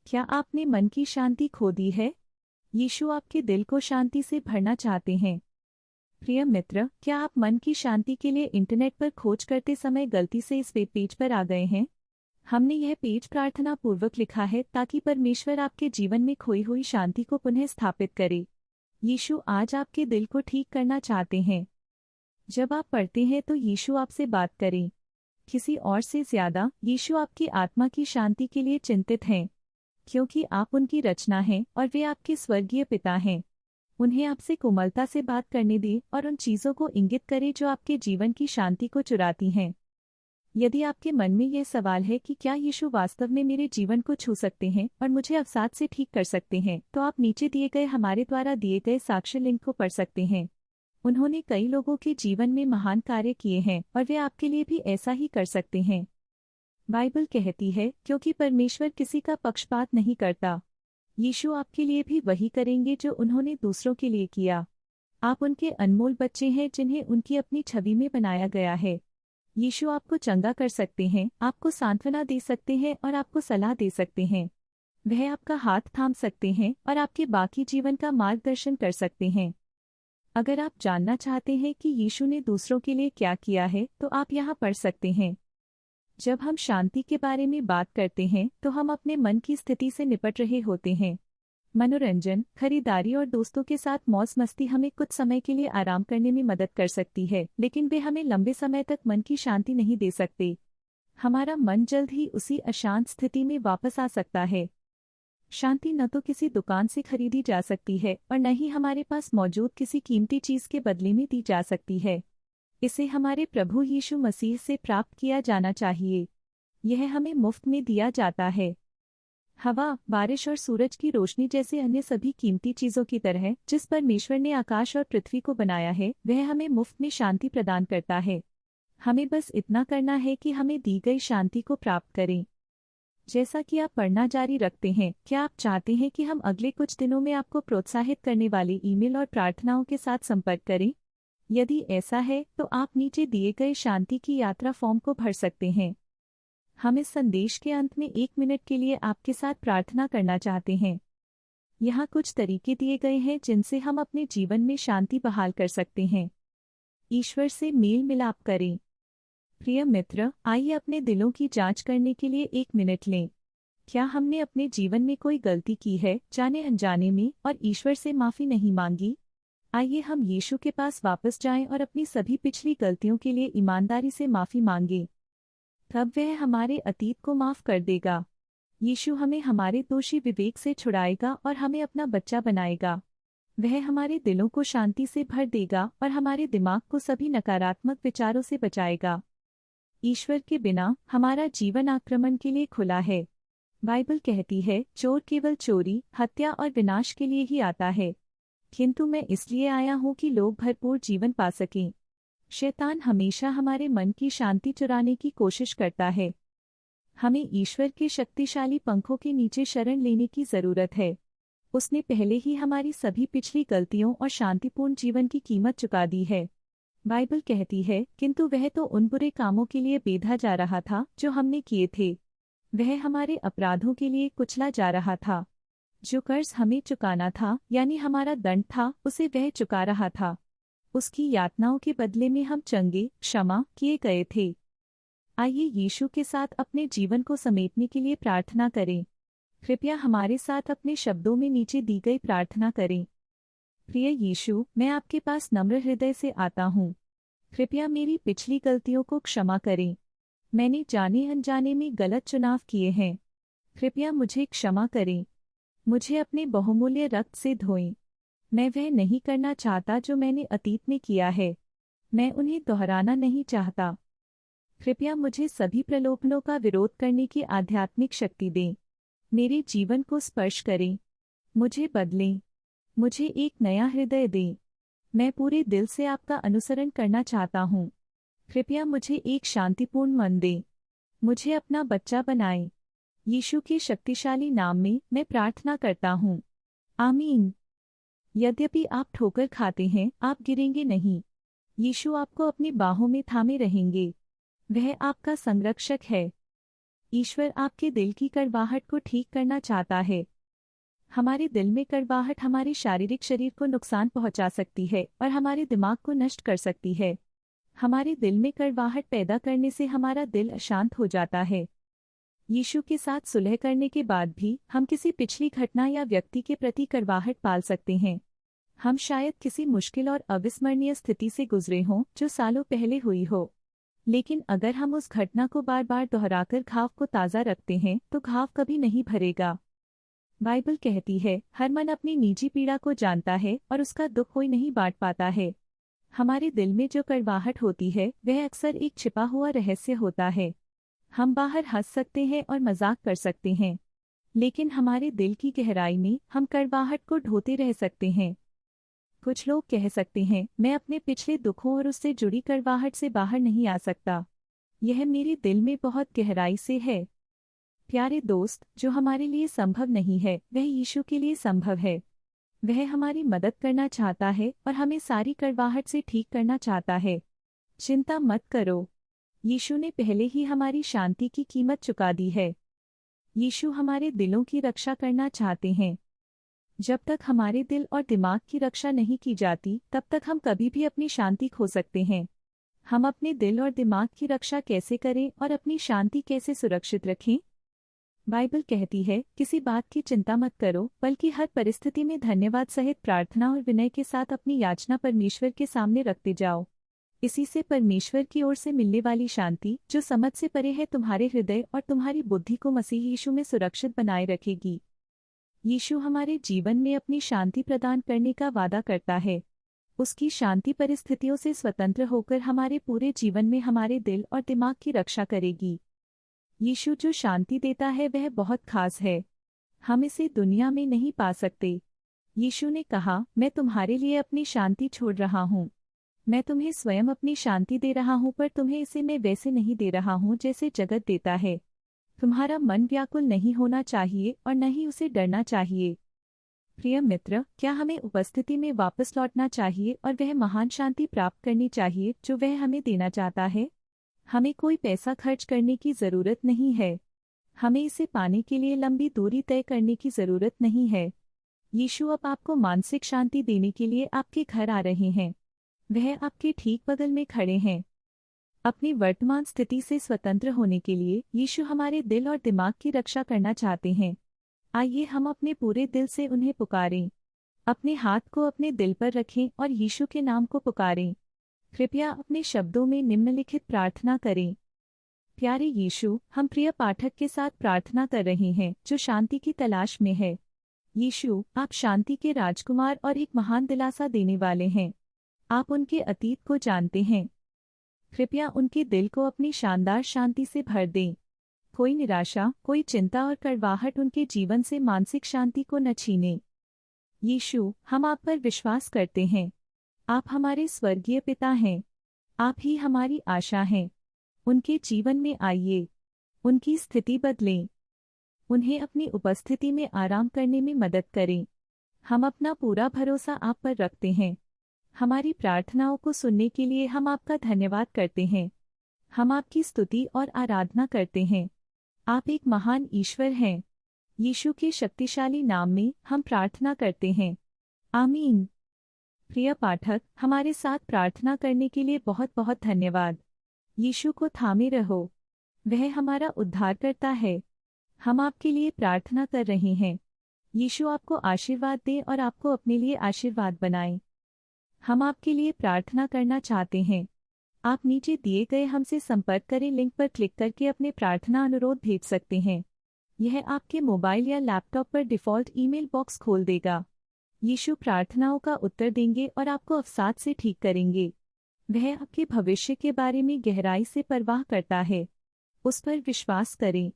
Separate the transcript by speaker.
Speaker 1: क्या आपने मन की शांति खो दी है? यीशु आपके दिल को शांति से भरना चाहते हैं। प्रिय मित्र, क्या आप मन की शांति के लिए इंटरनेट पर खोज करते समय गलती से इस वेब पेज पर आ गए हैं? हमने यह पेज प्रार्थना पूर्वक लिखा है ताकि परमेश्वर आपके जीवन में खोई हुई शांति को पुनः स्थापित करे। यीशु आज आपके दिल को ठीक करना चाहते हैं। जब आप पढ़ते हैं तो यीशु आपसे बात करें। किसी और से ज्यादा यीशु आपकी आत्मा की शांति के लिए चिंतित हैं, क्योंकि आप उनकी रचना हैं और वे आपके स्वर्गीय पिता हैं। उन्हें आपसे कोमलता से बात करने दें और उन चीज़ों को इंगित करें जो आपके जीवन की शांति को चुराती हैं। यदि आपके मन में यह सवाल है कि क्या यीशु वास्तव में मेरे जीवन को छू सकते हैं और मुझे अवसाद से ठीक कर सकते हैं, तो आप नीचे दिए गए हमारे द्वारा दिए गए साक्ष्य लिंक को पढ़ सकते हैं। उन्होंने कई लोगों के जीवन में महान कार्य किए हैं और वे आपके लिए भी ऐसा ही कर सकते हैं। बाइबल कहती है, क्योंकि परमेश्वर किसी का पक्षपात नहीं करता। यीशु आपके लिए भी वही करेंगे जो उन्होंने दूसरों के लिए किया। आप उनके अनमोल बच्चे हैं जिन्हें उनकी अपनी छवि में बनाया गया है। यीशु आपको चंगा कर सकते हैं, आपको सांत्वना दे सकते हैं और आपको सलाह दे सकते हैं। वह आपका हाथ थाम सकते हैं और आपके बाकी जीवन का मार्गदर्शन कर सकते हैं। अगर आप जानना चाहते हैं कि यीशु ने दूसरों के लिए क्या किया है, तो आप यहाँ पढ़ सकते हैं। जब हम शांति के बारे में बात करते हैं तो हम अपने मन की स्थिति से निपट रहे होते हैं। मनोरंजन, खरीदारी और दोस्तों के साथ मौज मस्ती हमें कुछ समय के लिए आराम करने में मदद कर सकती है, लेकिन वे हमें लंबे समय तक मन की शांति नहीं दे सकते। हमारा मन जल्द ही उसी अशांत स्थिति में वापस आ सकता है। शांति न तो किसी दुकान से खरीदी जा सकती है और न ही हमारे पास मौजूद किसी कीमती चीज के बदले में दी जा सकती है। इसे हमारे प्रभु यीशु मसीह से प्राप्त किया जाना चाहिए। यह हमें मुफ्त में दिया जाता है। हवा, बारिश और सूरज की रोशनी जैसे अन्य सभी कीमती चीजों की तरह जिस परमेश्वर ने आकाश और पृथ्वी को बनाया है, वह हमें मुफ्त में शांति प्रदान करता है। हमें बस इतना करना है कि हमें दी गई शांति को प्राप्त करें। जैसा कि आप पढ़ना जारी रखते हैं, क्या आप चाहते हैं कि हम अगले कुछ दिनों में आपको प्रोत्साहित करने वाले ईमेल और प्रार्थनाओं के साथ संपर्क करें? यदि ऐसा है तो आप नीचे दिए गए शांति की यात्रा फॉर्म को भर सकते हैं। हम इस संदेश के अंत में 1 मिनट के लिए आपके साथ प्रार्थना करना चाहते हैं। यहाँ कुछ तरीके दिए गए हैं जिनसे हम अपने जीवन में शांति बहाल कर सकते हैं। ईश्वर से मेल मिलाप करें। प्रिय मित्र, आइए अपने दिलों की जांच करने के लिए 1 मिनट लें। क्या हमने अपने जीवन में कोई गलती की है, जाने अनजाने में, और ईश्वर से माफ़ी नहीं मांगी? आइए हम यीशु के पास वापस जाएं और अपनी सभी पिछली गलतियों के लिए ईमानदारी से माफ़ी मांगें। तब वह हमारे अतीत को माफ़ कर देगा। यीशु हमें हमारे दोषी विवेक से छुड़ाएगा और हमें अपना बच्चा बनाएगा। वह हमारे दिलों को शांति से भर देगा और हमारे दिमाग को सभी नकारात्मक विचारों से बचाएगा। ईश्वर के बिना हमारा जीवन आक्रमण के लिए खुला है। बाइबल कहती है, चोर केवल चोरी, हत्या और विनाश के लिए ही आता है, किंतु मैं इसलिए आया हूँ कि लोग भरपूर जीवन पा सकें। शैतान हमेशा हमारे मन की शांति चुराने की कोशिश करता है। हमें ईश्वर के शक्तिशाली पंखों के नीचे शरण लेने की जरूरत है। उसने पहले ही हमारी सभी पिछली गलतियों और शांतिपूर्ण जीवन की कीमत चुका दी है। बाइबल कहती है, किंतु वह तो उन बुरे कामों के लिए बेधा जा रहा था जो हमने किए थे। वह हमारे अपराधों के लिए कुचला जा रहा था। जो कर्ज हमें चुकाना था, यानी हमारा दंड था, उसे वह चुका रहा था। उसकी यातनाओं के बदले में हम चंगे, क्षमा किए गए थे। आइए यीशु के साथ अपने जीवन को समेटने के लिए प्रार्थना करें। कृपया हमारे साथ अपने शब्दों में नीचे दी गई प्रार्थना करें। प्रिय यीशु, मैं आपके पास नम्र हृदय से आता हूँ। कृपया मेरी पिछली गलतियों को क्षमा करें। मैंने जाने अनजाने में गलत चुनाव किए हैं। कृपया मुझे क्षमा करें। मुझे अपने बहुमूल्य रक्त से धोएं। मैं वह नहीं करना चाहता जो मैंने अतीत में किया है। मैं उन्हें दोहराना नहीं चाहता। कृपया मुझे सभी प्रलोभनों का विरोध करने की आध्यात्मिक शक्ति दें। मेरे जीवन को स्पर्श करें। मुझे बदलें। मुझे एक नया हृदय दें। मैं पूरे दिल से आपका अनुसरण करना चाहता हूँ। कृपया मुझे एक शांतिपूर्ण मन दें। मुझे अपना बच्चा बनाएं। यीशु के शक्तिशाली नाम में मैं प्रार्थना करता हूँ। आमीन। यद्यपि आप ठोकर खाते हैं, आप गिरेंगे नहीं। यीशु आपको अपनी बाहों में थामे रहेंगे। वह आपका संरक्षक है। ईश्वर आपके दिल की कड़वाहट को ठीक करना चाहता है। हमारे दिल में कड़वाहट हमारे शारीरिक शरीर को नुकसान पहुंचा सकती है और हमारे दिमाग को नष्ट कर सकती है। हमारे दिल में कड़वाहट पैदा करने से हमारा दिल अशांत हो जाता है। यीशु के साथ सुलह करने के बाद भी हम किसी पिछली घटना या व्यक्ति के प्रति कड़वाहट पाल सकते हैं। हम शायद किसी मुश्किल और अविस्मरणीय स्थिति से गुजरे हों जो सालों पहले हुई हो। लेकिन अगर हम उस घटना को बार बार दोहराकर घाव को ताज़ा रखते हैं तो घाव कभी नहीं भरेगा। बाइबल कहती है, हर मन अपनी निजी पीड़ा को जानता है और उसका दुख कोई नहीं बांट पाता है। हमारे दिल में जो कड़वाहट होती है वह अक्सर एक छिपा हुआ रहस्य होता है। हम बाहर हंस सकते हैं और मजाक कर सकते हैं, लेकिन हमारे दिल की गहराई में हम कड़वाहट को ढोते रह सकते हैं। कुछ लोग कह सकते हैं, मैं अपने पिछले दुखों और उससे जुड़ी कड़वाहट से बाहर नहीं आ सकता। यह मेरे दिल में बहुत गहराई से है। प्यारे दोस्त, जो हमारे लिए संभव नहीं है वह यीशु के लिए संभव है। वह हमारी मदद करना चाहता है और हमें सारी कड़वाहट से ठीक करना चाहता है। चिंता मत करो, यीशु ने पहले ही हमारी शांति की कीमत चुका दी है। यीशु हमारे दिलों की रक्षा करना चाहते हैं। जब तक हमारे दिल और दिमाग की रक्षा नहीं की जाती तब तक हम कभी भी अपनी शांति खो सकते हैं। हम अपने दिल और दिमाग की रक्षा कैसे करें और अपनी शांति कैसे सुरक्षित रखें? बाइबल कहती है, किसी बात की चिंता मत करो, बल्कि हर परिस्थिति में धन्यवाद सहित प्रार्थना और विनय के साथ अपनी याचना परमेश्वर के सामने रखते जाओ। इसी से परमेश्वर की ओर से मिलने वाली शांति, जो समझ से परे है, तुम्हारे हृदय और तुम्हारी बुद्धि को मसीह यीशु में सुरक्षित बनाए रखेगी। यीशु हमारे जीवन में अपनी शांति प्रदान करने का वादा करता है। उसकी शांति परिस्थितियों से स्वतंत्र होकर हमारे पूरे जीवन में हमारे दिल और दिमाग की रक्षा करेगी। यीशु जो शांति देता है वह बहुत खास है। हम इसे दुनिया में नहीं पा सकते। यीशु ने कहा, मैं तुम्हारे लिए अपनी शांति छोड़ रहा हूँ। मैं तुम्हें स्वयं अपनी शांति दे रहा हूँ, पर तुम्हें इसे मैं वैसे नहीं दे रहा हूँ जैसे जगत देता है। तुम्हारा मन व्याकुल नहीं होना चाहिए और न ही उसे डरना चाहिए। प्रिय मित्र, क्या हमें उपस्थिति में वापस लौटना चाहिए और वह महान शांति प्राप्त करनी चाहिए जो वह हमें देना चाहता है? हमें कोई पैसा खर्च करने की ज़रूरत नहीं है। हमें इसे पाने के लिए लंबी दूरी तय करने की ज़रूरत नहीं है। यीशु अब आपको मानसिक शांति देने के लिए आपके घर आ रहे हैं। वह आपके ठीक बगल में खड़े हैं। अपनी वर्तमान स्थिति से स्वतंत्र होने के लिए यीशु हमारे दिल और दिमाग की रक्षा करना चाहते हैं। आइए हम अपने पूरे दिल से उन्हें पुकारें। अपने हाथ को अपने दिल पर रखें और यीशु के नाम को पुकारें। कृपया अपने शब्दों में निम्नलिखित प्रार्थना करें। प्यारे यीशु, हम प्रिय पाठक के साथ प्रार्थना कर रहे हैं जो शांति की तलाश में है। यीशु, आप शांति के राजकुमार और एक महान दिलासा देने वाले हैं। आप उनके अतीत को जानते हैं। कृपया उनके दिल को अपनी शानदार शांति से भर दें। कोई निराशा, कोई चिंता और कड़वाहट उनके जीवन से मानसिक शांति को न छीने। यीशु, हम आप पर विश्वास करते हैं। आप हमारे स्वर्गीय पिता हैं। आप ही हमारी आशा हैं। उनके जीवन में आइए, उनकी स्थिति बदलें, उन्हें अपनी उपस्थिति में आराम करने में मदद करें। हम अपना पूरा भरोसा आप पर रखते हैं। हमारी प्रार्थनाओं को सुनने के लिए हम आपका धन्यवाद करते हैं। हम आपकी स्तुति और आराधना करते हैं। आप एक महान ईश्वर हैं। यीशु के शक्तिशाली नाम में हम प्रार्थना करते हैं। आमीन। प्रिय पाठक, हमारे साथ प्रार्थना करने के लिए बहुत बहुत धन्यवाद। यीशु को थामे रहो, वह हमारा उद्धारकर्ता है। हम आपके लिए प्रार्थना कर रहे हैं। यीशु आपको आशीर्वाद दे और आपको अपने लिए आशीर्वाद बनाए। हम आपके लिए प्रार्थना करना चाहते हैं। आप नीचे दिए गए हमसे संपर्क करें लिंक पर क्लिक करके अपने प्रार्थना अनुरोध भेज सकते हैं। यह आपके मोबाइल या लैपटॉप पर डिफ़ॉल्ट ईमेल बॉक्स खोल देगा। यीशु प्रार्थनाओं का उत्तर देंगे और आपको अवसाद से ठीक करेंगे। वह आपके भविष्य के बारे में गहराई से परवाह करता है। उस पर विश्वास करें।